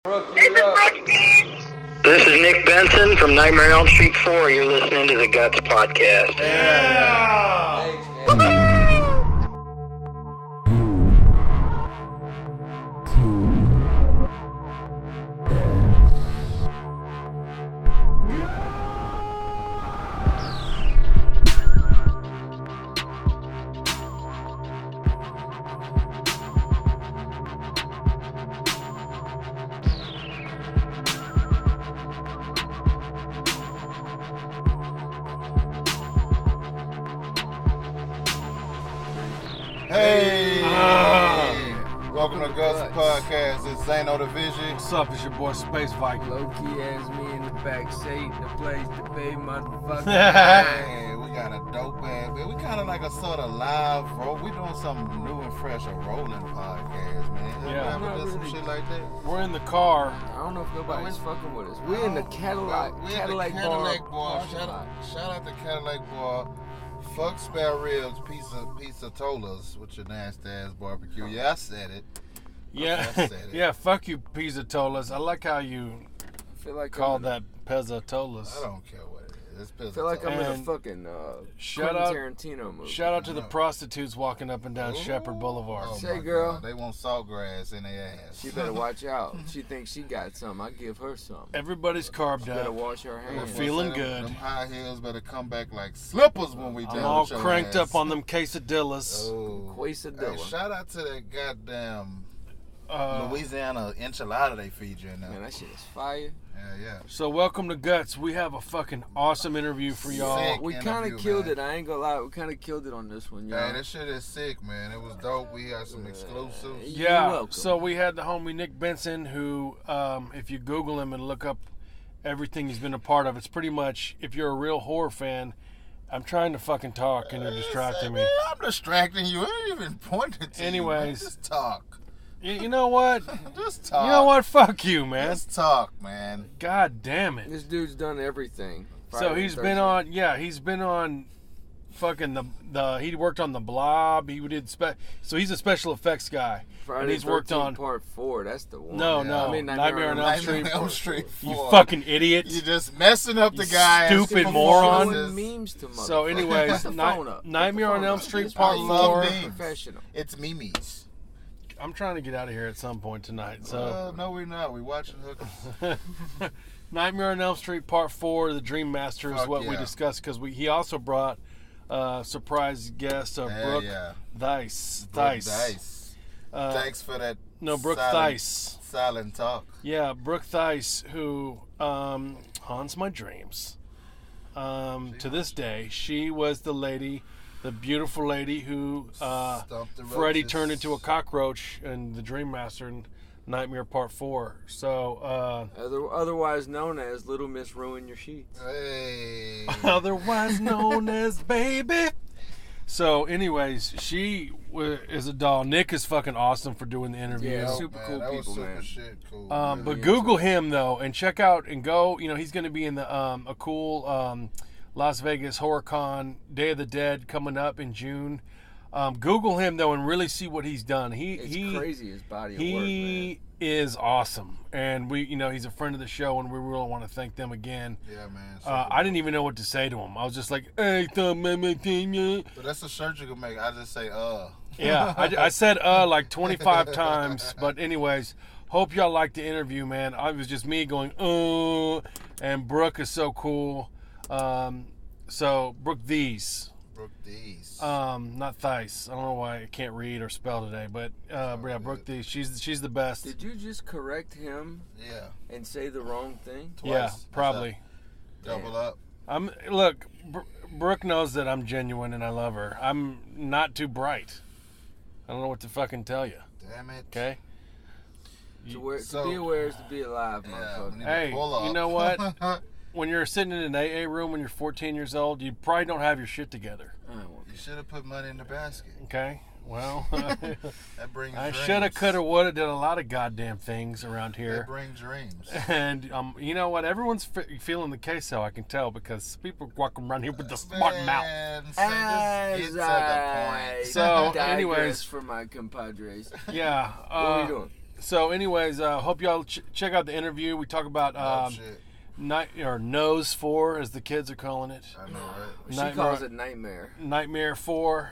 Brook, you're up. This is Nick Benson from Nightmare on Elm Street 4. You're listening to the G.U.T.S podcast. Yeah. Thanks, man. Hey! Welcome to G.U.T.S podcast. It's Zano the Vision. What's up? It's your boy Space Viking. Low-key has me in the back seat, the place to be, motherfucker. Hey, we got a dope ass. We kind of like a sort of live roll. We doing something new and fresh, a rolling podcast, man. Yeah. Ever done some Really. shit like that? We're in the car. I don't know if nobody's fucking with us. We're in the Cadillac We in the Cadillac Cadillac bar. bar. Shout out to Cadillac bar. Fuck spare ribs, pizza tolas with your nasty ass barbecue. Yeah, I said it. Yeah, I said it. yeah. Fuck you, pizzatolas. I like how you I feel like call I'm that pizzatolas. I don't care what it is. It's pizza I feel like I'm in a And fucking shout Quentin out- Tarantino movie. Shout out to the No. prostitutes walking up and down Ooh. Shepherd Boulevard. Oh Say, my girl. God, they want saltgrass in their ass. She better watch out. She thinks she got some. I give her some. Everybody's carved Better up. wash her We're hands. feeling Them- good. Them high heels better come back like slippers when we done I'm all with your cranked ass. up on them quesadillas. Oh. Quesadilla. Hey, shout out to that goddamn Uh, Louisiana enchilada they feed you in there. Man, that shit is fire. Yeah. so welcome to Guts. We have a fucking awesome interview for y'all. Sick. We kind interview, of killed man. it. I ain't gonna lie. We kind of killed it on this one, y'all. Hey, this shit is sick, man. It was dope. We had some exclusives. You're Yeah, welcome. so we had the homie Nick Benson, who, if you Google him and look up everything he's been a part of, it's pretty much, if you're a real horror fan, I'm trying to fucking talk and you're distracting me. Man, I'm distracting you. I ain't even pointed to Anyways. you. Man. Just talk. You know what? Just talk. You know what? Fuck you, man. Just talk, man. God damn it. This dude's done everything. So Friday he's the been 13th. on, he's been on fucking he worked on The Blob. He did, so he's a special effects guy. Friday and he's the worked 13th on, Part 4. That's the one. no, Yeah. no, I mean, Nightmare on Elm Nightmare Street. on Elm Street You 4. fucking idiot. You just messing up the You guy. stupid As moron. performances. Showing memes to So motherfuckers. anyways, Put the phone up. Nightmare Put the on phone Elm up. Street It's Part I love 4. memes. Professional. It's Mimi's. I'm trying to get out of here at some point tonight. So No, we're not. We watching hookers. Nightmare on Elm Street Part 4, The Dream Master is Fuck what we yeah. discussed because he also brought surprise guest Brook Yeah. Theiss. Brook Theiss. Theiss. Thanks for that. No, Brook silent- Theiss. Silent talk. Yeah, Brook Theiss, who haunts my dreams. To this day, she was the lady, the beautiful lady who Stumped the Freddy roaches. turned into a cockroach in The Dream Master in Nightmare Part 4. So, Otherwise known as Little Miss Ruin Your Sheets. Hey. otherwise known as Baby. So, anyways, she is a doll. Nick is fucking awesome for doing the interview. Yeah, Dope, super man. cool That was people, super man. shit cool. But Really Google him though, and check out and go. You know, he's going to be in the a cool Las Vegas HorrorCon Day of the Dead coming up in June. Google him though, and really see what he's done. It's crazy, his body of work, man. He is awesome, and he's a friend of the show, and we really want to thank them again. Yeah, man. I didn't even know what to say to him. I was just like, "Hey, But that's a shirt you can make. I just say, Yeah, I said like 25 times. But anyways, hope y'all liked the interview, man. I was just me going, and Brook is so cool. So Brook Theiss, Brook Theiss. not Theiss. I don't know why I can't read or spell today, but yeah, Brook Theiss. She's the best. Did you just correct him Yeah. and say the wrong thing? Twice. Yeah, What's probably. that? Double up. Look, Brooke knows that I'm genuine and I love her. I'm not too bright. I don't know what to fucking tell you. Damn it. Okay. To be aware is to be alive, Yeah, motherfucker. we need Hey, to pull up. you know what? When you're sitting in an AA room when you're 14 years old, you probably don't have your shit together. You should have put money in the basket. Okay. Well, That brings I dreams. shoulda, coulda, woulda did a lot of goddamn things around That here. brings dreams. And you know what? Everyone's feeling the queso. I can tell because people walk around here with the smart mouth. Man, so just get to the point. So, digress anyways. for my compadres. Yeah. What are we doing? So, anyways, hope y'all check out the interview. We talk about Nose 4, as the kids are calling it. I know, right? She calls it Nightmare. Nightmare 4.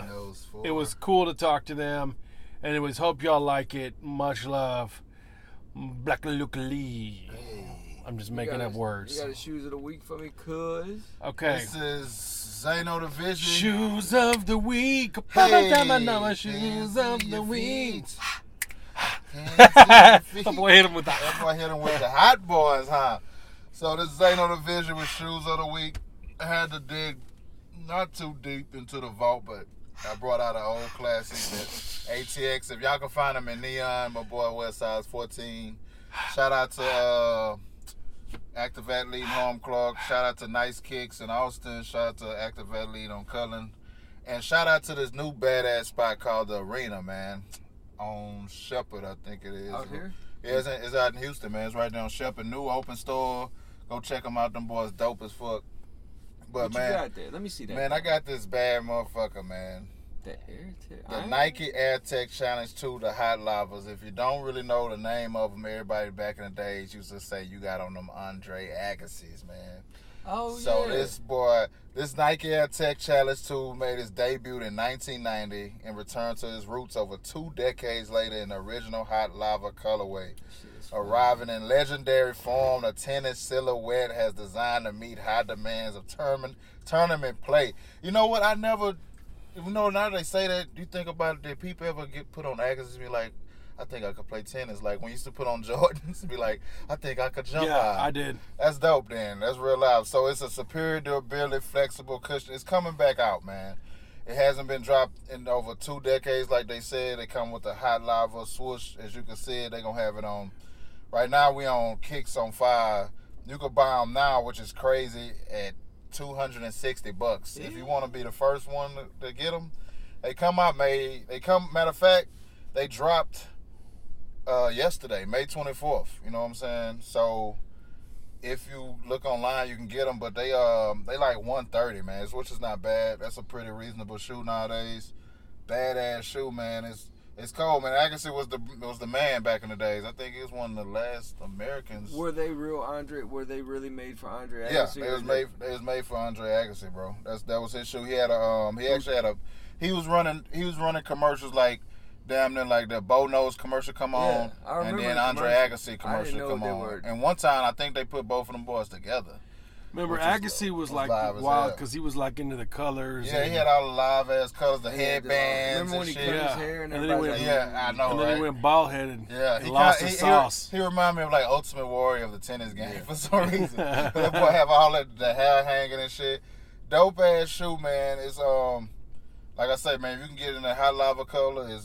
Nose 4. It was cool to talk to them. Anyways, hope y'all like it. Much love. Black Luke Lee. I'm just making up words. You got the shoes of the week for me, cuz? Okay. This is Zano the Vision. Shoes of the week. Hey, Shoes of the week. That boy hit him with that. That boy hit him with the hot boys, huh? So this is Zano the Vision with Shoes of the Week. I had to dig not too deep into the vault, but I brought out an old classic, that ATX. If y'all can find them in neon, my boy West Size 14. Shout out to Active Athlete Home Clark. Shout out to Nice Kicks in Austin. Shout out to Active Athlete on Cullen. And shout out to this new badass spot called The Arena, man. On Shepherd, I think it is. Out here? Yeah, it's out in Houston, man. It's right there on Shepherd. New open store. Go check them out. Them boys dope as fuck. But what man, you got there? Let me see that. Man, I got this bad motherfucker, man. The AirTech. The Nike AirTech Challenge 2, the Hot Lavas. If you don't really know the name of them, everybody back in the days used to say you got on them Andre Agassi's, man. Oh, so yeah. this Nike AirTech Challenge 2 made its debut in 1990 and returned to its roots over 2 decades later in the original Hot Lava colorway. Arriving in legendary form, the tennis silhouette has designed to meet high demands of tournament play. You know what? Now they say that, you think about it, did people ever get put on Agassi's and be like, I think I could play tennis? Like, when you used to put on Jordans, be like, I think I could jump high. Yeah, I did. That's dope, then. That's real life. So it's a superior durability, flexible cushion. It's coming back out, man. It hasn't been dropped in over 2 decades, like they said. They come with the Hot Lava swoosh. As you can see, they're going to have it on. Right now, we on Kicks on Fire. You can buy them now, which is crazy, at $260. If you want to be the first one to get them, matter of fact, they dropped yesterday, May 24th. You know what I'm saying? So if you look online, you can get them, but they like $130, man, which is not bad. That's a pretty reasonable shoe nowadays. Badass shoe, man. It's cold, man. Agassi was the man back in the days. I think he was one of the last Americans. Were they real Andre? Were they really made for Andre Agassi? Yeah, they was made for Andre Agassi, bro. That was his shoe. He had he was running commercials like damn near like the Bo Nose commercial come on, and then Andre Agassi commercial come on. And one time I think they put both of them boys together. Remember, Agassi was like wild because he was like into the colors. Yeah, he had all the live ass colors, the headbands. Remember when he cut his hair and then I know, and then he went bald headed. Yeah, he lost his sauce. He reminded me of like Ultimate Warrior of the tennis game for some reason. That boy have all the hair hanging and shit. Dope ass shoe, man. It's like I say, man, if you can get in the Hot Lava color, it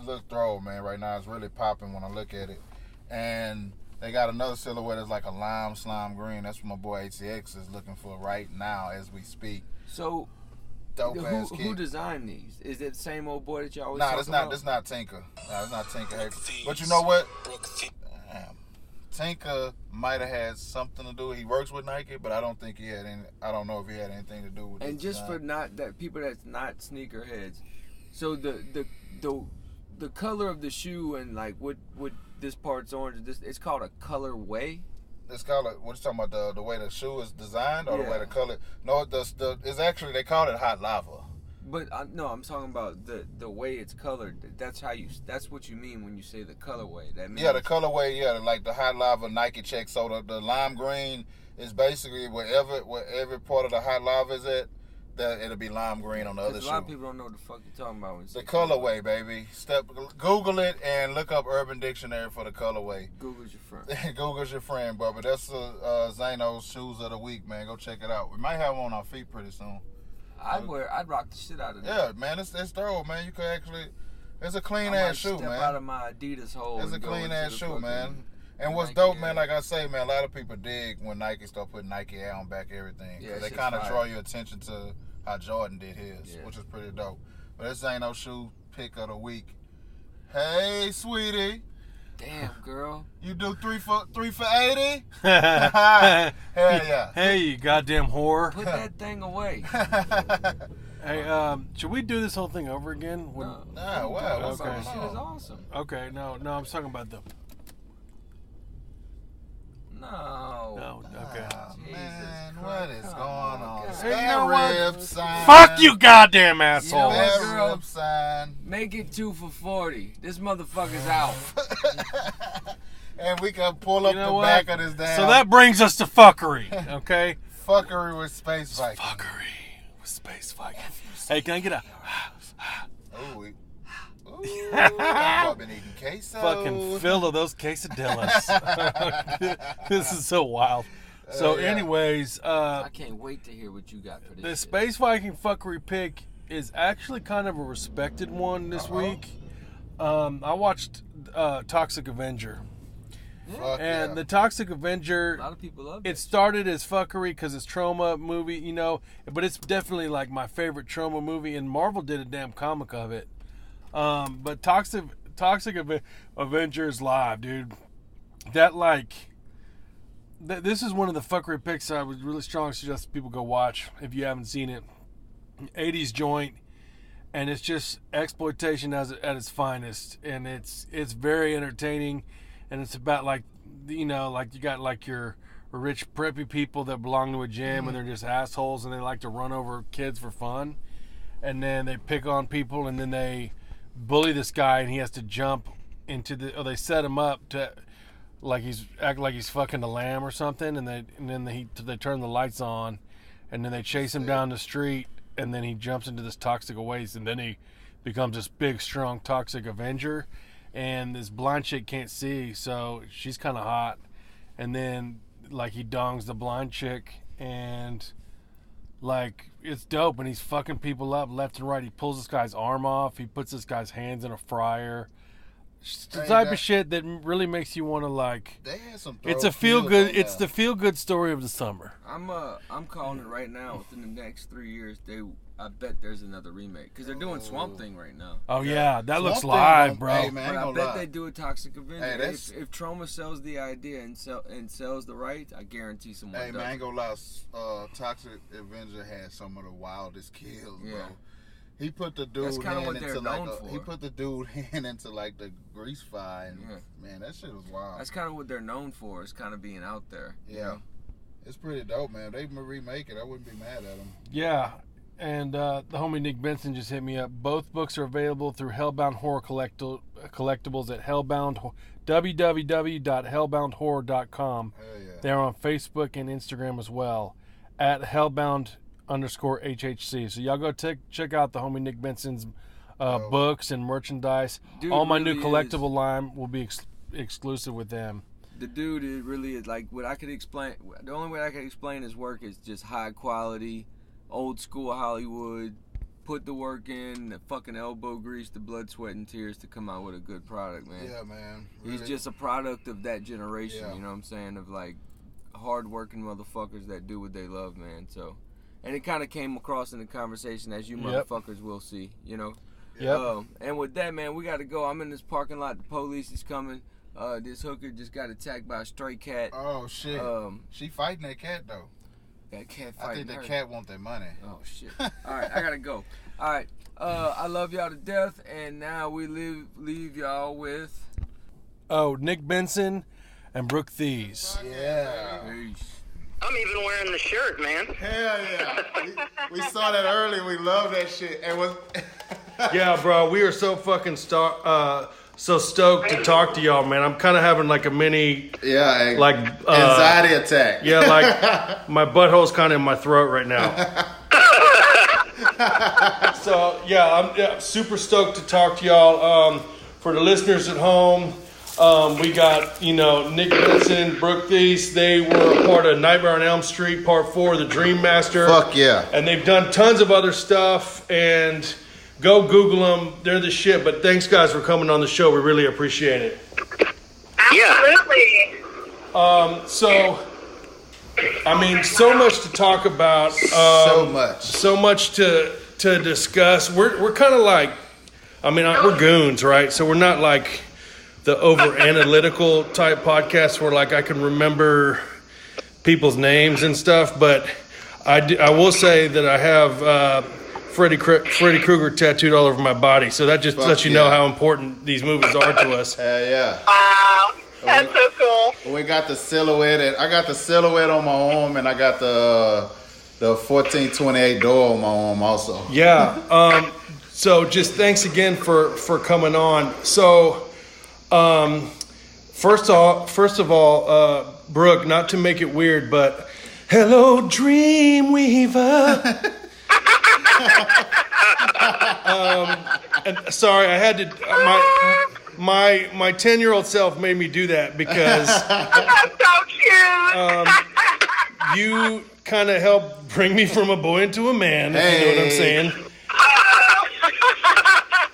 looks throw, man. Right now, it's really popping when I look at it, and they got another silhouette that's like a lime slime green. That's what my boy ATX is looking for right now as we speak. So, who designed these? Is it the same old boy that you always talk about? Nah, it's not Tinker. It's not Tinker. But you know what? Damn. Tinker might have had something to do. He works with Nike, but I don't think he had any. I don't know if he had anything to do with it. And just for people that's not sneakerheads, so the color of the shoe and like what this part's orange. It's called a colorway. It's called what you talking about? The way the shoe is designed, or the way the color? No, it's actually they call it Hot Lava. But no, I'm talking about the way it's colored. That's what you mean when you say the colorway. That means the colorway. Yeah, like the Hot Lava Nike check. So the lime green is basically wherever part of the Hot Lava is at. That it'll be lime green on the other shoe. A lot of people don't know what the fuck you're talking about. The colorway, baby. Google it and look up Urban Dictionary for the colorway. Google's your friend. Google's your friend, bro. But that's Zano's shoes of the week, man. Go check it out. We might have them on our feet pretty soon. I'd rock the shit out of that. Yeah, man. It's thorough, man. You could actually. It's a clean ass shoe, man. Step out of my Adidas hole. It's a clean ass shoe, man. And what's dope, man, like I say, man, a lot of people dig when Nike start putting Nike Air on back everything. Yeah, they kind of draw your attention to how Jordan did his, which is pretty dope. But this ain't no shoe pick of the week. Hey, sweetie. Damn, girl. You do 3 for 80? Hell yeah. Hey, you goddamn whore. Put that thing away. Hey, should we do this whole thing over again? No. Wow. This shit is awesome. Okay, no, I'm talking about the... No. Okay. Oh, man, what is going on? God. Spare Hey, you know what? rib sign. Fuck you, goddamn asshole! what, Spare girl? rib sign. Make it 2 for $40. This motherfucker's out. And we can pull up You know the what? back of this damn So that brings us to fuckery, okay? fuckery with Space Viking. Fuckery with Space Viking. Hey, can I get a... Ooh, I've been eating queso. fucking fill of those quesadillas. This is so wild. So, Yeah. anyways, I can't wait to hear what you got for this the shit. Space Viking fuckery pick is actually kind of a respected one this week. I watched Toxic Avenger. Fuck And yeah. the Toxic A Avenger, lot of people love it started as fuckery because it's trauma movie, you know, but it's definitely like my favorite trauma movie, and Marvel did a damn comic of it. But Toxic Avengers live, dude. That this is one of the fuckery picks I would really strongly suggest people go watch if you haven't seen it. 80s joint, and it's just exploitation at its finest, and it's very entertaining, and it's about like, you know, like you got like your rich preppy people that belong to a gym and they're just assholes and they like to run over kids for fun, and then they pick on people and then they bully this guy and he has to jump into or they set him up to act like he's fucking a lamb or something, and then they turn the lights on and then they chase him down the street, and then he jumps into this toxic waste, and then he becomes this big strong toxic Avenger, and this blind chick can't see, so she's kind of hot, and then like he dongs the blind chick, and like it's dope, and he's fucking people up left and right. He pulls this guy's arm off, he puts this guy's hands in a fryer. It's the type of shit that really makes you want to like. They had some It's a feel good. It's the feel good story of the summer. I'm calling it right now. Within the next 3 years, I bet there's another remake because they're doing Swamp Thing right now. Oh yeah, that looks Swamp Thing live, don't- bro. Hey, man, But I ain't bet gonna lie. they do a Toxic Avenger. Hey, that's- if Trauma sells the idea and sells the rights, I guarantee someone Hey does. man, I ain't gonna lie. Toxic Avenger had some of the wildest kills, bro. Yeah. He put the dude That's kinda hand what into they're like known for. he put the dude hand into like the grease fire, and Yeah. man, that shit was wild. That's kind of what they're known for. Is kind of being out there. you Yeah. know? It's pretty dope, man. They remake it. I wouldn't be mad at them. Yeah, and the homie Nick Benson just hit me up. Both books are available through Hellbound Horror Collectibles at www.hellboundhorror.com. Hell yeah. They're on Facebook and Instagram as well at Hellbound_HHC. So y'all go check out the homie Nick Benson's books and merchandise. Dude All my new really collectible line will be exclusive with them. The dude is really like what I could explain. The only way I can explain his work is just high quality, old school Hollywood. Put the work in, the fucking elbow grease, the blood, sweat, and tears to come out with a good product, man. Yeah, man. He's Really. just a product of that generation, Yeah. you know what I'm saying? Of like hard-working motherfuckers that do what they love, man. So, and it kind of came across in the conversation, as you motherfuckers will see, you know? Yep. And with that, man, we got to go. I'm in this parking lot. The police is coming. This hooker just got attacked by a stray cat. Oh shit. She fighting that cat though. That cat I fighting think her. the cat want their money. Oh shit! All right, I gotta go. All right, I love y'all to death, and now we leave y'all with. Oh, Nick Benson and Brook Theiss. Yeah. Peace. I'm even wearing the shirt, man. Hell yeah. we saw that earlier. We love that shit. And was Yeah, bro, we are so fucking so stoked to talk to y'all, man. I'm kind of having like a mini, like anxiety attack. yeah, like my butthole's kind of in my throat right now. So yeah, I'm super stoked to talk to y'all. For the listeners at home, we got Nick Benson, Brook Theiss. They were a part of Nightmare on Elm Street Part 4, The Dream Master. Fuck yeah. And they've done tons of other stuff, and go Google them. They're the shit. But thanks, guys, for coming on the show. We really appreciate it. Absolutely. So, I mean, so much to talk about. So much. So much to discuss. We're kind of like, I mean, we're goons, right? So we're not like the over-analytical type podcast where, like, I can remember people's names and stuff. But I will say that I have... Freddy Krueger tattooed all over my body. So that just lets you know how important these movies are to us. Yeah. Wow. That's so cool. We got the silhouette. I got the silhouette on my arm, and I got the 1428 door on my arm also. Yeah. So just thanks again for coming on. So, first of all, Brook, not to make it weird, but hello, Dreamweaver. And sorry, I had to. My 10-year-old self made me do that because That's so cute. you kind of helped bring me from a boy into a man. If you know what I'm saying.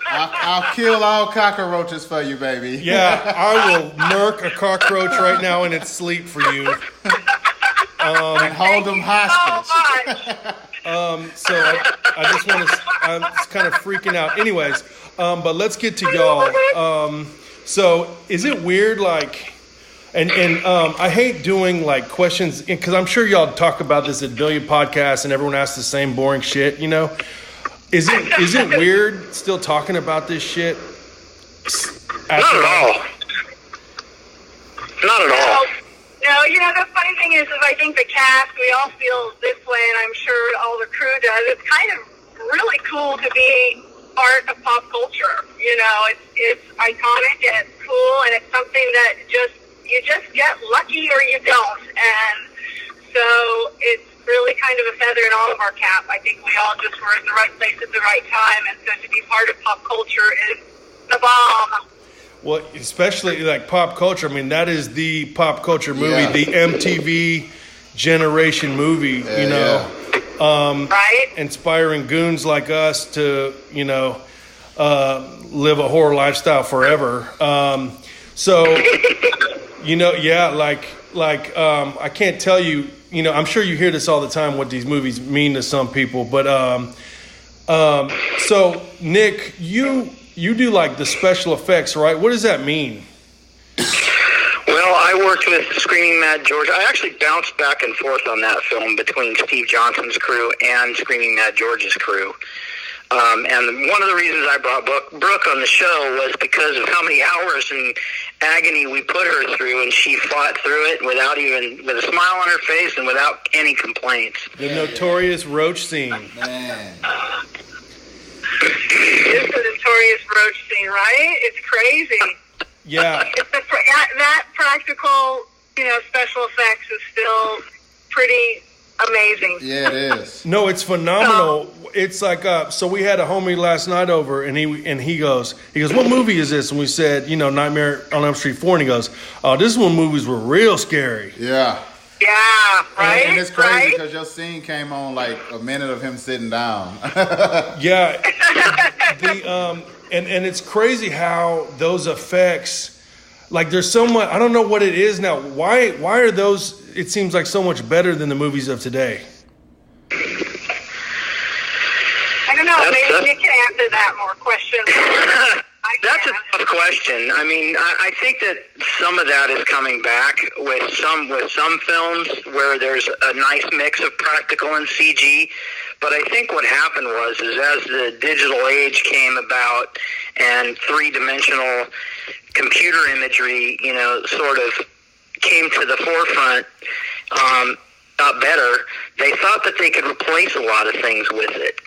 I'll kill all cockroaches for you, baby. Yeah, I will murk a cockroach right now in its sleep for you. And hold them hostage. So I just want to. I'm just kind of freaking out. Anyways, but let's get to y'all. So is it weird, like, and I hate doing like questions because I'm sure y'all talk about this at a billion podcasts and everyone asks the same boring shit, you know. Is it weird still talking about this shit? Not at all. Not at all. No, you know, the funny thing is I think the cast, we all feel this way, and I'm sure all the crew does. It's kind of really cool to be part of pop culture. You know, it's iconic and it's cool, and it's something that you just get lucky or you don't. And so it's really kind of a feather in all of our cap. I think we all just were in the right place at the right time, and so to be part of pop culture is the bomb. Well, especially like pop culture. I mean, that is the pop culture movie, the MTV generation movie, you know. Right? Inspiring goons like us to, you know, live a horror lifestyle forever. So, you know, yeah, like I can't tell you, you know, I'm sure you hear this all the time, what these movies mean to some people. But so, Nick, you do like the special effects, right? What does that mean? Well, I worked with Screaming Mad George. I actually bounced back and forth on that film between Steve Johnson's crew and Screaming Mad George's crew. And one of the reasons I brought Brooke on the show was because of how many hours and agony we put her through, and she fought through it with a smile on her face and without any complaints. The notorious roach scene. Man. It's the notorious roach scene, right? It's crazy. Yeah. It's that practical, you know, special effects is still pretty amazing. Yeah, it is. No, it's phenomenal. It's like so we had a homie last night over, and he goes, what movie is this? And we said, you know, Nightmare on Elm Street 4, and he goes, oh, this is when movies were real scary. Yeah. Yeah, right? And it's crazy because your scene came on like a minute of him sitting down. Yeah. And it's crazy how those effects, like there's so much, I don't know what it is now. Why are those, it seems like so much better than the movies of today? I don't know, maybe Nick can answer that more questions. That's a tough question. I mean, I think that some of that is coming back with some films where there's a nice mix of practical and CG. But I think what happened was as the digital age came about and three-dimensional computer imagery, you know, sort of came to the forefront, got better, they thought that they could replace a lot of things with it.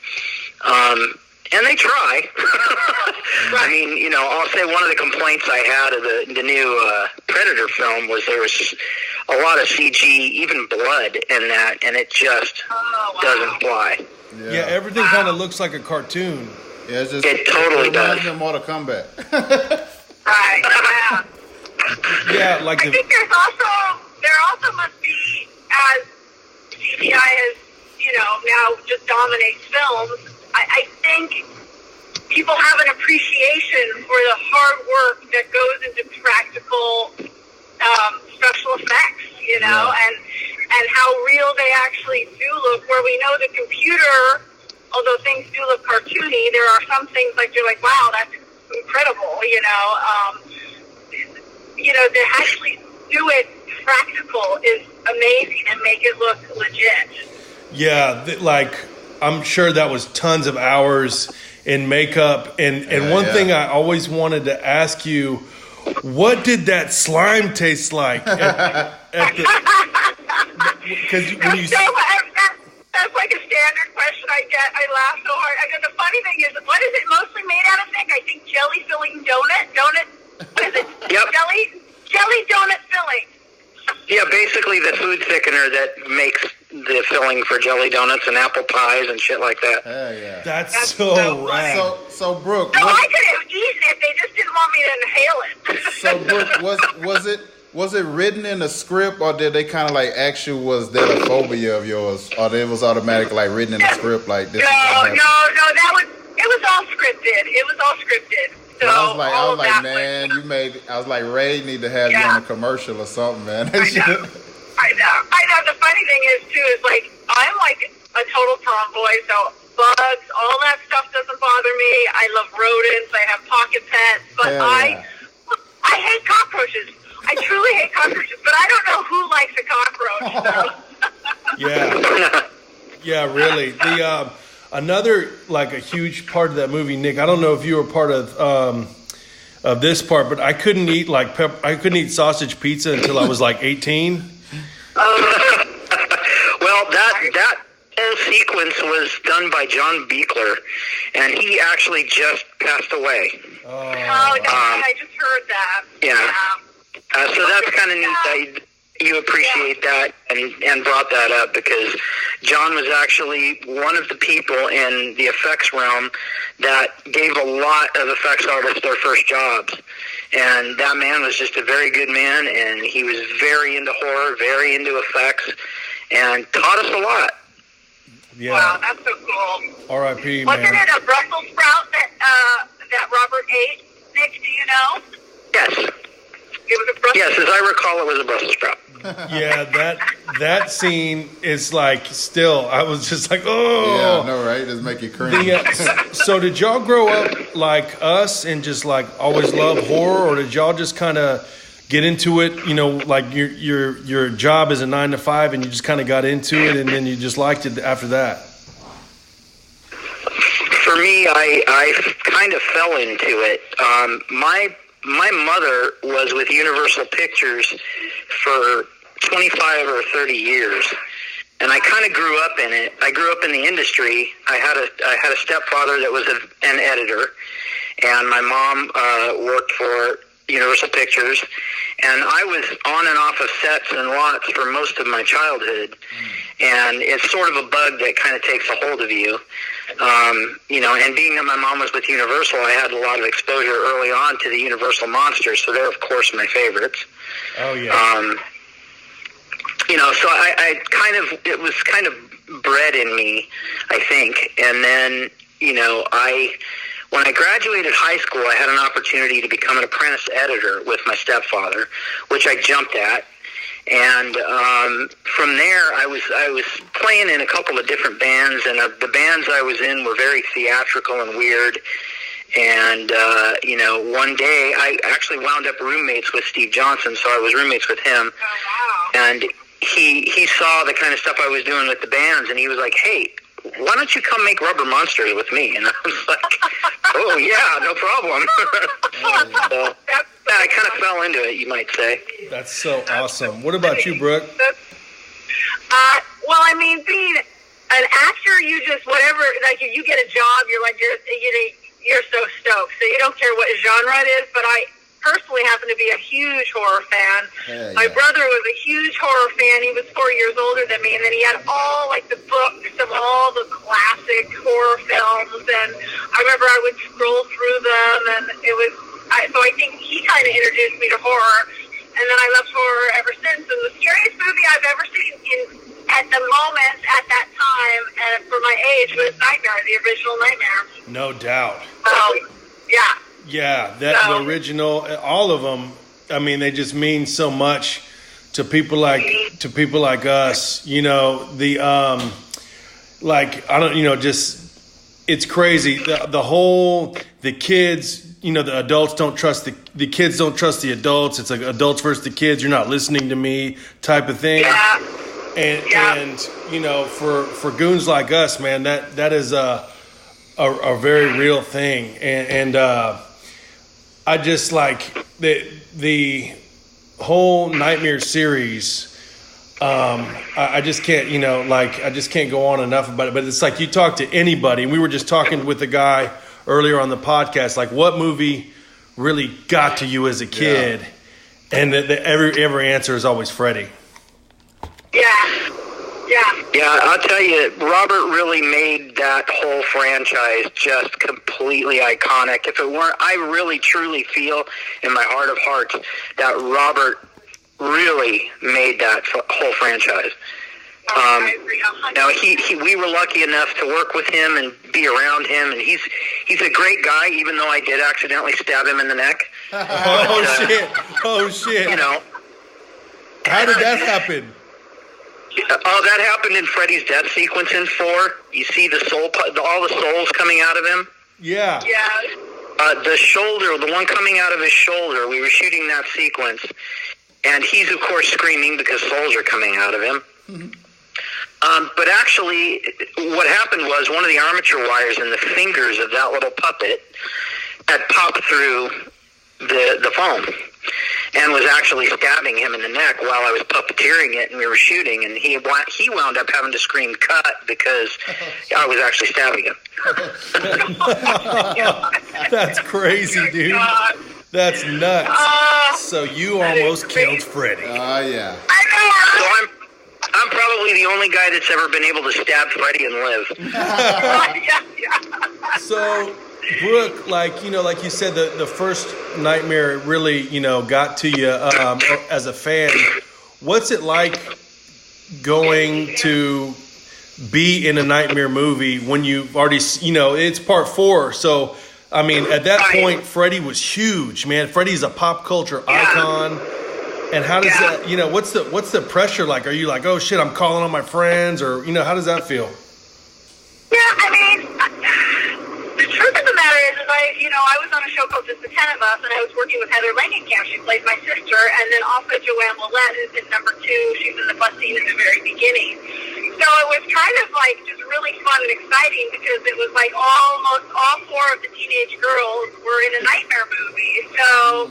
And they try. I mean, you know, I'll say one of the complaints I had of the new Predator film was there was a lot of CG, even blood in that, and it just doesn't fly. Yeah, everything kind of looks like a cartoon. Yeah, it's just, it totally does. It Mortal Kombat. Right, yeah. Yeah, like I think there also must be, as CGI has, you know, now just dominates films, I think people have an appreciation for the hard work that goes into practical special effects, you know, and how real they actually do look, where we know the computer, although things do look cartoony, there are some things like you're like, wow, that's incredible, you know. You know, to actually do it practical is amazing and make it look legit. Yeah, like I'm sure that was tons of hours in makeup. And one thing I always wanted to ask you, what did that slime taste like? Because that's like a standard question I get. I laugh so hard. I go, the funny thing is, what is it mostly made out of, Nick? I think jelly filling donut. What is it? Yep. Jelly donut filling. Yeah, basically the food thickener that makes the filling for jelly donuts and apple pies and shit like that. Hell yeah. That's so rad. So Brooke. No, I could have eaten it. They just didn't want me to inhale it. So Brooke, was it written in the script, or did they kind of like ask you, was that a phobia of yours, or it was automatic like written in the script like this? No, it was all scripted. So I was like, man, I was like, Ray need to have you on a commercial or something, man. I know. The funny thing is too, is like, I'm like a total tomboy, so bugs, all that stuff doesn't bother me. I love rodents. I have pocket pets, but I hate cockroaches. I truly hate cockroaches, but I don't know who likes a cockroach. So. Yeah, really. The another like a huge part of that movie, Nick. I don't know if you were part of this part, but I couldn't eat I couldn't eat sausage pizza until I was like 18. Well, that whole sequence was done by John Beekler, and he actually just passed away. I just heard that. Yeah. So that's kind of neat that you appreciate that and brought that up, because John was actually one of the people in the effects realm that gave a lot of effects artists their first jobs. And that man was just a very good man, and he was very into horror, very into effects, and taught us a lot. Yeah. Wow, that's so cool. R.I.P. Wasn't man. it a Brussels sprout that Robert ate? Nick, do you know? Yes. It was a Brussels. Yes, as I recall, it was a Brussels sprout. Yeah, that scene is like still. I was just like, oh. Yeah, I know, right? Just make you cringe. So did y'all grow up like us and just like always love horror, or did y'all just kind of get into it? You know, like your job is a 9 to 5, and you just kind of got into it, and then you just liked it after that. For me, I kind of fell into it. My mother was with Universal Pictures for 25 or 30 years, and I kind of grew up in it. I grew up in the industry. I had a stepfather that was an editor, and my mom worked for Universal Pictures, and I was on and off of sets and lots for most of my childhood. And it's sort of a bug that kind of takes a hold of you. And being that my mom was with Universal, I had a lot of exposure early on to the Universal monsters, so they're, of course, my favorites. Oh, yeah. So it was kind of bred in me, I think. And then, when I graduated high school, I had an opportunity to become an apprentice editor with my stepfather, which I jumped at. And from there, I was playing in a couple of different bands, and the bands I was in were very theatrical and weird. And, one day I actually wound up roommates with Steve Johnson, so I was roommates with him. Oh, wow. And he saw the kind of stuff I was doing with the bands, and he was like, hey, why don't you come make Rubber Monsters with me? And I was like, oh, yeah, no problem. So, I kind of fell into it, you might say. That's so awesome. What about you, Brooke? Well, I mean, being an actor, you just, whatever, like, you get a job, you're like, you're so stoked. So you don't care what genre it is, but I personally happen to be a huge horror fan. Yeah, My brother was a huge horror fan. He was 4 years older than me, and then he had all, like, the books of all the classic horror films, and I remember I would scroll through them, and it was, so I think he kind of introduced me to horror, and then I loved horror ever since. And the scariest movie I've ever seen at the moment, at that time, and for my age, was Nightmare, the original Nightmare. No doubt. Yeah. Yeah, the original, all of them. I mean, they just mean so much to people like us. It's crazy. The kids. The adults don't trust the kids don't trust the adults. It's like adults versus the kids. You're not listening to me type of thing. Yeah. And you know, for goons like us, man, that is a very real thing. And I just like the whole Nightmare series. I just can't, you know, like I just can't go on enough about it. But it's like you talk to anybody. We were just talking with a guy earlier on the podcast, like what movie really got to you as a kid? Yeah. And every answer is always Freddy. Yeah, I'll tell you, Robert really made that whole franchise just completely iconic. If it weren't, I really truly feel in my heart of hearts that Robert really made that whole franchise. Now we were lucky enough to work with him and be around him, and he's a great guy. Even though I did accidentally stab him in the neck. Oh shit! You know, how did that happen? Oh, that happened in Freddy's death sequence in 4. You see all the souls coming out of him. Yeah. The shoulder, the one coming out of his shoulder. We were shooting that sequence, and he's of course screaming because souls are coming out of him. Mm-hmm. But actually, what happened was one of the armature wires in the fingers of that little puppet had popped through the foam and was actually stabbing him in the neck while I was puppeteering it and we were shooting, and he wound up having to scream cut because I was actually stabbing him. That's crazy, dude. That's nuts. So you almost killed Freddy. Yeah. So I'm probably the only guy that's ever been able to stab Freddy and live. So, Brook, like you said, the first Nightmare really, got to you as a fan. What's it like going to be in a Nightmare movie when you've already, it's part 4. So, I mean, at that point, Freddy was huge, man. Freddy's a pop culture icon. And how does that, what's the pressure like? Are you like, oh shit, I'm calling on my friends, or how does that feel? Yeah, I mean, the truth of the matter is I was on a show called Just the 10 of Us, and I was working with Heather Langenkamp. She plays my sister, and then also Joanne Willette, who's in number 2. She's in the bus scene in the very beginning. So it was kind of like just really fun and exciting because it was like almost all 4 of the teenage girls were in a Nightmare movie. So,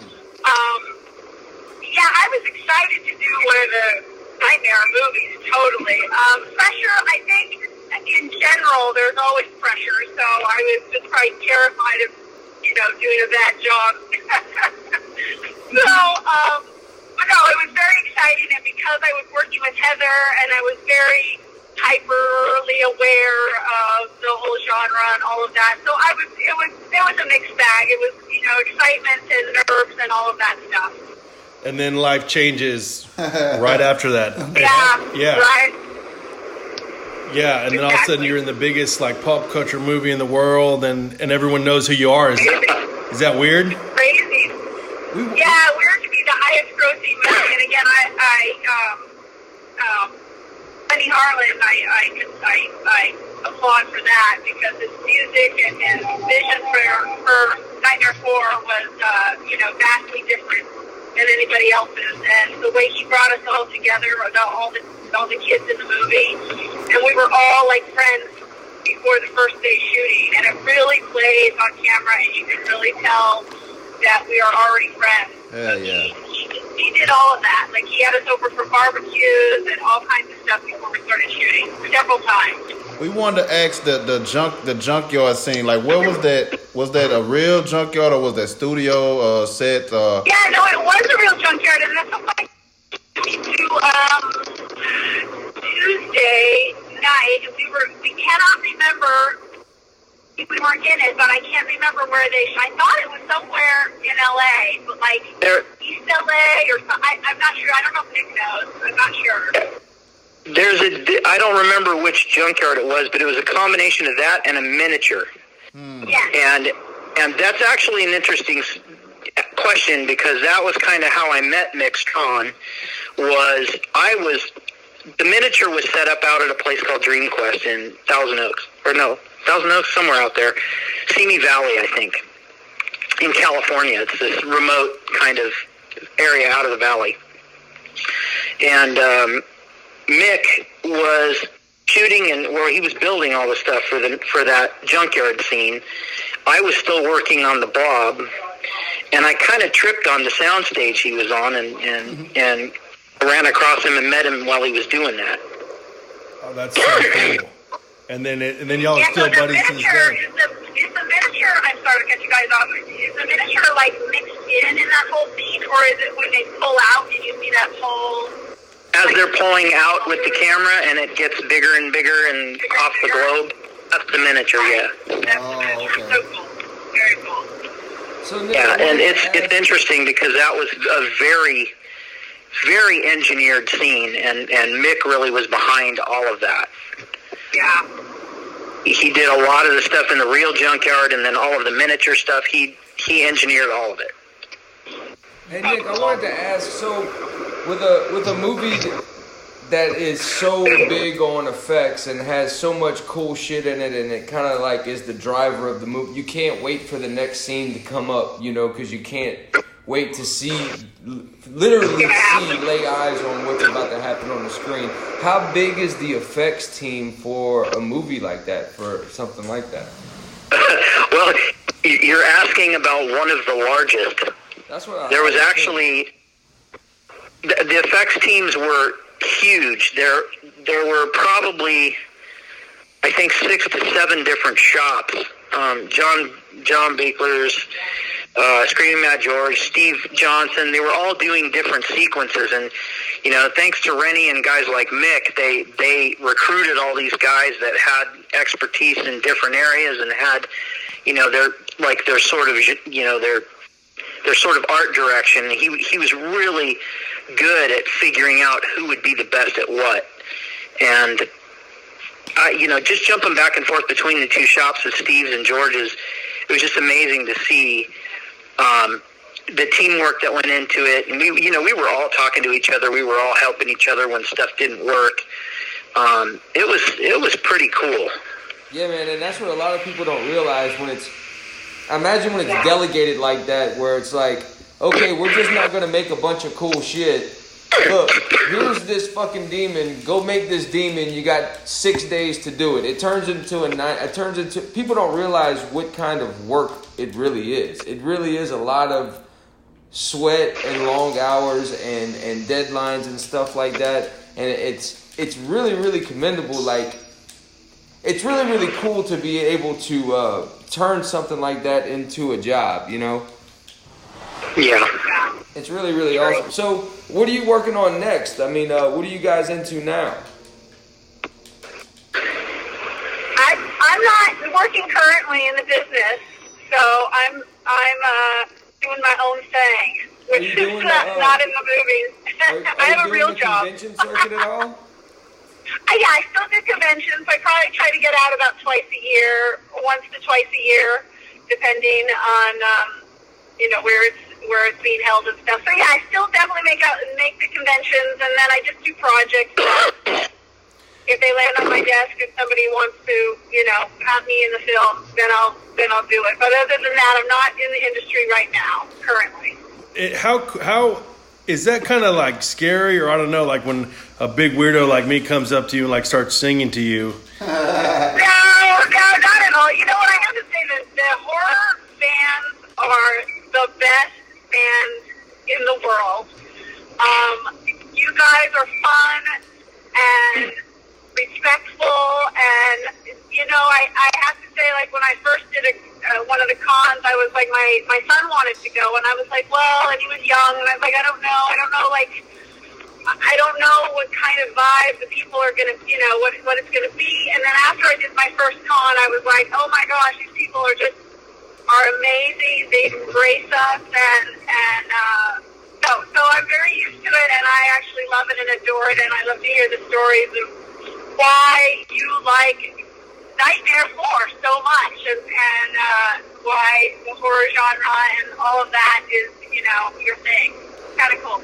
yeah, I was excited to do one of the Nightmare movies, totally. Pressure, I think, in general, there's always pressure, so I was just probably terrified of, doing a bad job. So, but no, it was very exciting, and because I was working with Heather, and I was very hyperly aware of the whole genre and all of that, so it was a mixed bag. It was, excitement and nerves and all of that stuff. And then life changes right after that. Yeah. Right. Yeah, and then all of a sudden you're in the biggest pop culture movie in the world, and everyone knows who you are. Is that weird? Crazy. Weird to be the highest grossing movie. And again, Penny Harlan, I applaud for that because his music and his vision for Nightmare 4 was vastly different than anybody else's, and the way he brought us all together, all the kids in the movie, and we were all like friends before the first day shooting, and it really plays on camera, and you can really tell that we are already friends. Yeah. He did all of that. Like, he had us over for barbecues and all kinds of stuff before we started shooting, several times. We wanted to ask the junkyard scene. Like, where was that? Was that a real junkyard or was that studio set? Yeah, no, it was a real junkyard, and that's something Tuesday night, and we cannot remember. We weren't in it, but I can't remember where I thought it was somewhere in LA, but East LA or something. I'm not sure. I don't know if Nick knows. I'm not sure. I don't remember which junkyard it was, but it was a combination of that and a miniature. Yeah. And that's actually an interesting question because that was kind of how I met Mick Strawn. The miniature was set up out at a place called Dream Quest in Thousand Oaks, somewhere out there, Simi Valley, I think, in California. It's this remote kind of area out of the valley. And Mick was shooting and where he was building all the stuff for that junkyard scene, I was still working on the Blob, and I kind of tripped on the soundstage he was on, and ran across him and met him while he was doing that. Oh, that's so cool. And then y'all are still buddies to this day. Is the miniature, I'm sorry to cut you guys off, is the miniature like mixed in that whole scene, or is it when they pull out and you see that whole... As they're pulling out with the camera and it gets bigger and bigger and off the globe, that's the miniature, yeah. That's the miniature. So cool. Very cool. So Nick, Yeah, and it's interesting because that was a very, very engineered scene, and Mick really was behind all of that. Yeah. he did a lot of the stuff in the real junkyard, and then all of the miniature stuff. He engineered all of it. Hey Nick, I wanted to ask, so with a movie that is so big on effects and has so much cool shit in it, and it kind of like is the driver of the movie, you can't wait for the next scene to come up, you know, because you can't wait to literally lay eyes on what's about to happen on the screen. How big is the effects team for a movie like that, for something like that? Well, you're asking about one of the largest. That's what there was actually the effects teams were huge. There were probably, I think, 6 to 7 different shops. John Beekler's, Screaming Mad George, Steve Johnson, they were all doing different sequences, and you know, thanks to Rennie and guys like Mick, they recruited all these guys that had expertise in different areas and had, you know, their sort of, you know, their sort of art direction. He was really good at figuring out who would be the best at what, and you know, just jumping back and forth between the two shops of Steve's and George's, it was just amazing to see the teamwork that went into it. And we were all talking to each other. We were all helping each other when stuff didn't work. It was pretty cool. Yeah, man, and that's what a lot of people don't realize when it's. Imagine when it's delegated like that, where it's like, okay, we're just not gonna make a bunch of cool shit. Look, here's this fucking demon. Go make this demon. You got 6 days to do it. It turns into people don't realize what kind of work it really is. It really is a lot of sweat and long hours and deadlines and stuff like that. And it's really, really commendable. Like, it's really, really cool to be able to turn something like that into a job, you know? Yeah. It's really, really awesome. So, what are you working on next? I mean, what are you guys into now? I'm not working currently in the business, so I'm doing my own thing, which is not in the movies. I have a real job. Are you doing the convention circuit at all? Yeah, I still do conventions. I probably try to get out about once to twice a year, depending on where it's being held and stuff. So yeah, I still definitely make the conventions, and then I just do projects. If they land on my desk and somebody wants to, have me in the film, then I'll do it. But other than that, I'm not in the industry right now currently. How is that kind of like scary, or I don't know, like when a big weirdo like me comes up to you and like starts singing to you? No, not at all. You know what, I have to say that the horror fans are the best fans in the world. You guys are fun and respectful, and I have to say, like, when I first did one of the cons, I was like, my son wanted to go, and I was like, well, and he was young, and I was like, I don't know, like, I don't know what kind of vibe the people are gonna, what it's gonna be. And then after I did my first con, I was like, oh my gosh, these people are amazing. They embrace us, so I'm very used to it, and I actually love it and adore it, and I love to hear the stories of why you like Nightmare 4 so much, and why the horror genre and all of that is, your thing. Kind of cool.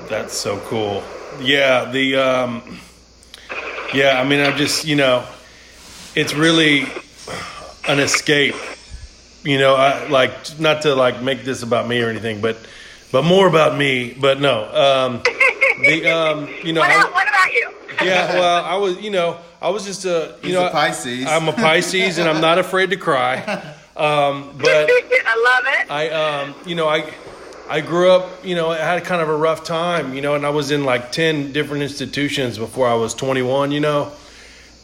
That's so cool. Yeah, I mean, I'm just, it's really an escape. I like, not to like make this about me or anything, but more about me. But no, What about about you? Yeah, well, I was just He's a Pisces. I'm a Pisces, and I'm not afraid to cry. But I love it. I grew up, I had kind of a rough time, and I was in like 10 different institutions before I was 21,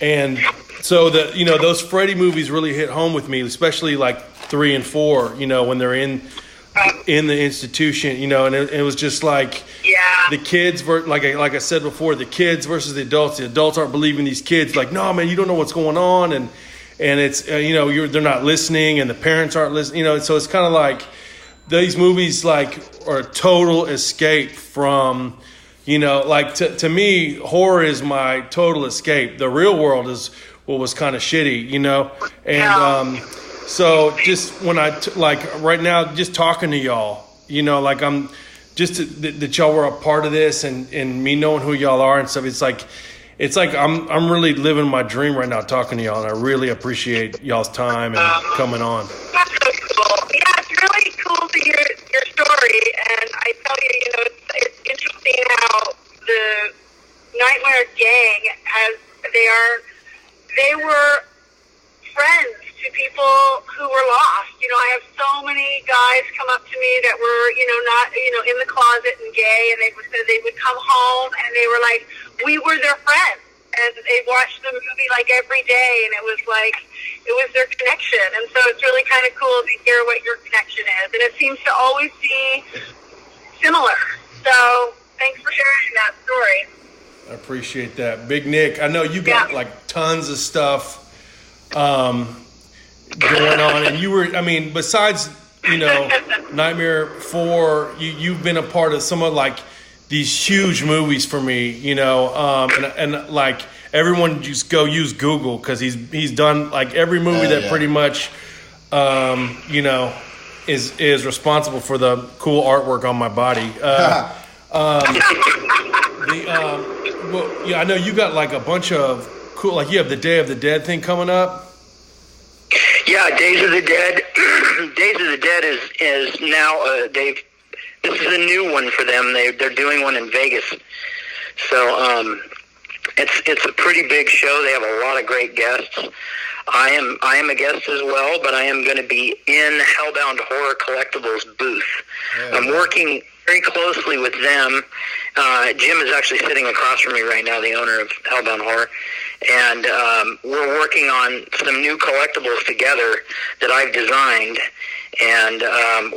and so those Freddy movies really hit home with me, especially like 3 and 4, when they're in the institution, and it was just like, the kids were like I said before, the kids versus the adults. The adults aren't believing these kids, like, no, man, you don't know what's going on, and it's they're not listening, and the parents aren't listening, so it's kind of like these movies like are a total escape from, like to me, horror is my total escape. The real world is what was kind of shitty, and so just when like right now, just talking to y'all, like I'm just that y'all were a part of this, and me knowing who y'all are and stuff. It's like I'm really living my dream right now talking to y'all, and I really appreciate y'all's time and coming on. That's so cool. Yeah, it's really cool to hear your story, and I tell you, it's interesting how the Nightmare Gang they were friends to people who were lost. I have so many guys come up to me that were, not, in the closet and gay, and they would come home and they were like, we were their friends, and they watched the movie like every day, and it was their connection. And so it's really kind of cool to hear what your connection is, and it seems to always be similar. So thanks for sharing that story. I appreciate that. Big Nick, I know you got like tons of stuff going on, and you were, besides, Nightmare 4, you've been a part of some of like these huge movies for me, and like everyone just go use Google, because he's done like every movie that pretty much, is responsible for the cool artwork on my body. I know you got like a bunch of cool, like you have the Day of the Dead thing coming up. Yeah, Days of the Dead. Days of the Dead is now this is a new one for them. They're doing one in Vegas, so it's a pretty big show. They have a lot of great guests. I am a guest as well, but I am going to be in Hellbound Horror Collectibles booth. Yeah. I'm working very closely with them. Jim is actually sitting across from me right now, the owner of Hellbound Horror. And we're working on some new collectibles together that I've designed. And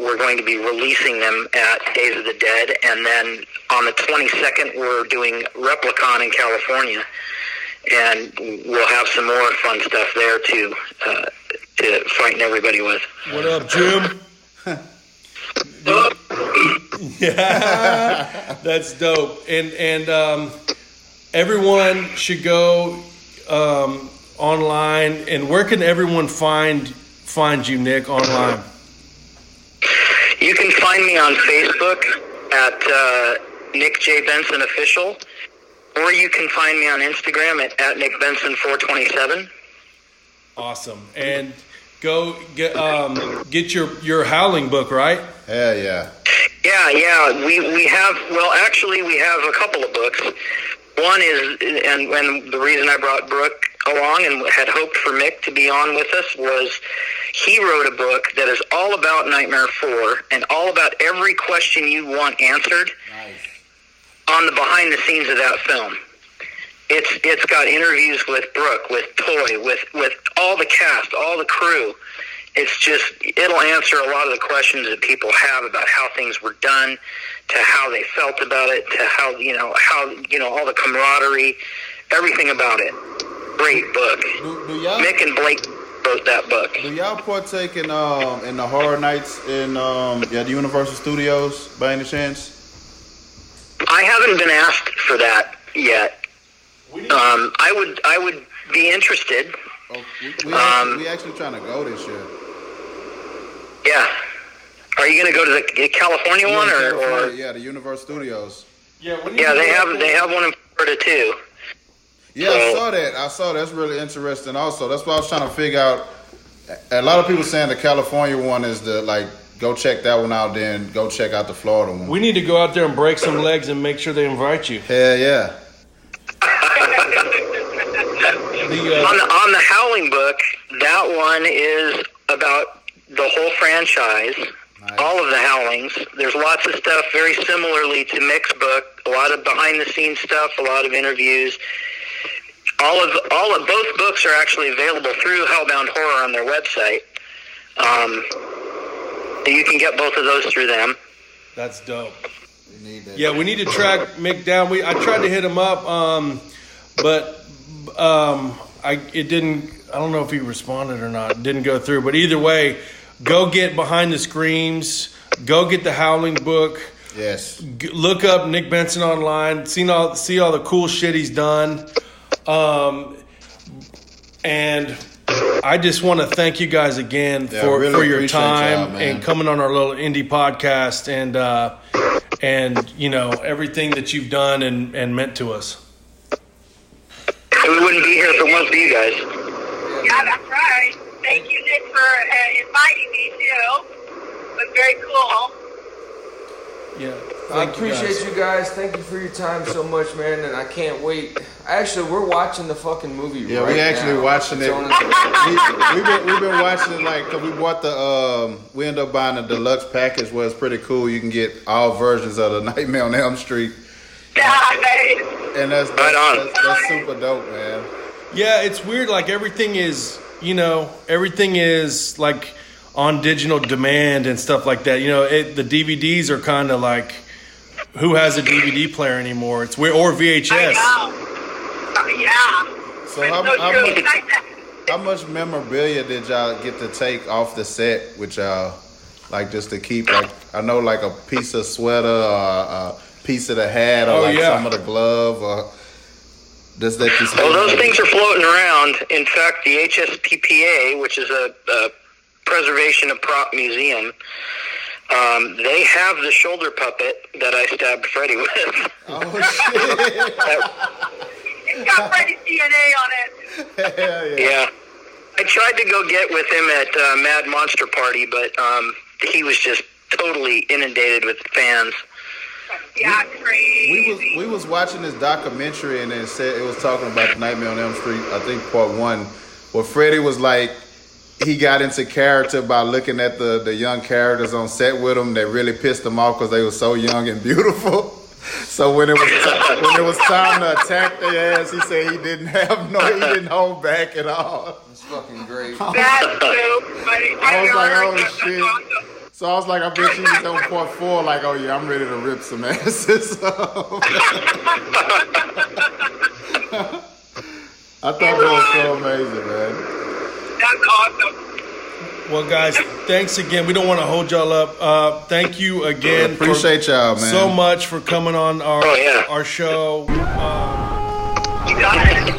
we're going to be releasing them at Days of the Dead. And then on the 22nd, we're doing Replicon in California. And we'll have some more fun stuff there to frighten everybody with. What up, Jim? Yeah, that's dope. And everyone should go online. And where can everyone find you, Nick, online? You can find me on Facebook at Nick J. Benson Official, or you can find me on Instagram at Nick Benson 427. Awesome. And go get your Howling book, right? Yeah. Yeah. We have, well, actually, we have a couple of books. One is, and the reason I brought Brook along and had hoped for Mick to be on with us was he wrote a book that is all about Nightmare 4 and all about every question you want answered. Nice. On the behind the scenes of that film. It's got interviews with Brook, with Toy, with all the cast, all the crew. It's just, it'll answer a lot of the questions that people have about how things were done, to how they felt about it, to how all the camaraderie, everything about it. Great book. Mick and Blake wrote that book. Do y'all partake in the horror nights in the Universal Studios by any chance? I haven't been asked for that yet. I would be interested. Oh, we actually trying to go this year. Yeah. Are you going to go to the California one or? Yeah, the Universal Studios. Yeah, they have one in Florida too. Yeah, so, I saw that. That's really interesting. Also, that's what I was trying to figure out. A lot of people saying the California one is go check that one out, then go check out the Florida one. We need to go out there and break some legs and make sure they invite you. Hell yeah. On the Howling book, that one is about the whole franchise, all of the Howlings. There's lots of stuff very similarly to Mick's book, a lot of behind-the-scenes stuff, a lot of interviews. All of both books are actually available through Hellbound Horror on their website. You can get both of those through them. That's dope. Yeah, we need to track Mick down. I tried to hit him up, but it didn't. I don't know if he responded or not. It didn't go through. But either way, go get Behind the Screams. Go get the Howling book. Yes. Look up Nick Benson online. See all the cool shit he's done. And I just want to thank you guys again for your time and coming on our little indie podcast and you know everything that you've done and meant to us. We wouldn't be here if it wasn't for you guys. Yeah, that's right. Thank you, Nick, for inviting me too. It was very cool. Yeah, I appreciate you guys. Thank you for your time so much, man, and I can't wait. Actually, we're watching the fucking movie right now. Yeah, we actually watching it. We've been watching it like, cause we bought we ended up buying the deluxe package where it's pretty cool. You can get all versions of the Nightmare on Elm Street. And that's super dope, man. Yeah, it's weird. Like everything is like on digital demand and stuff like that. You know, the DVDs are kind of like, who has a DVD player anymore? It's weird, or VHS. I know. Yeah. So how much memorabilia did y'all get to take off the set with y'all? Like just to keep, like I know, like a piece of sweater or a piece of the hat or some of the glove or. Does that well, those things are floating around. In fact, the HSPPA, which is a preservation of prop museum, they have the shoulder puppet that I stabbed Freddy with. Oh shit! It's got Freddy's DNA on it. Hell yeah. Yeah, I tried to go get with him at Mad Monster Party, but he was just totally inundated with fans. Yeah, crazy. We was watching this documentary and it was talking about the Nightmare on Elm Street. I think part 1, where Freddy was like, he got into character by looking at the young characters on set with him. That really pissed him off because they were so young and beautiful. So when it was time to attack their ass, he said he didn't hold back at all. It's fucking great. That's so funny. I was like, oh shit. Awesome. So I was like, I bet you was on part 4, like, oh yeah, I'm ready to rip some asses. I thought that was so amazing, man. That's awesome. Well, guys, thanks again. We don't want to hold y'all up. Thank you again. Appreciate y'all, man. So much for coming on our show. You got it.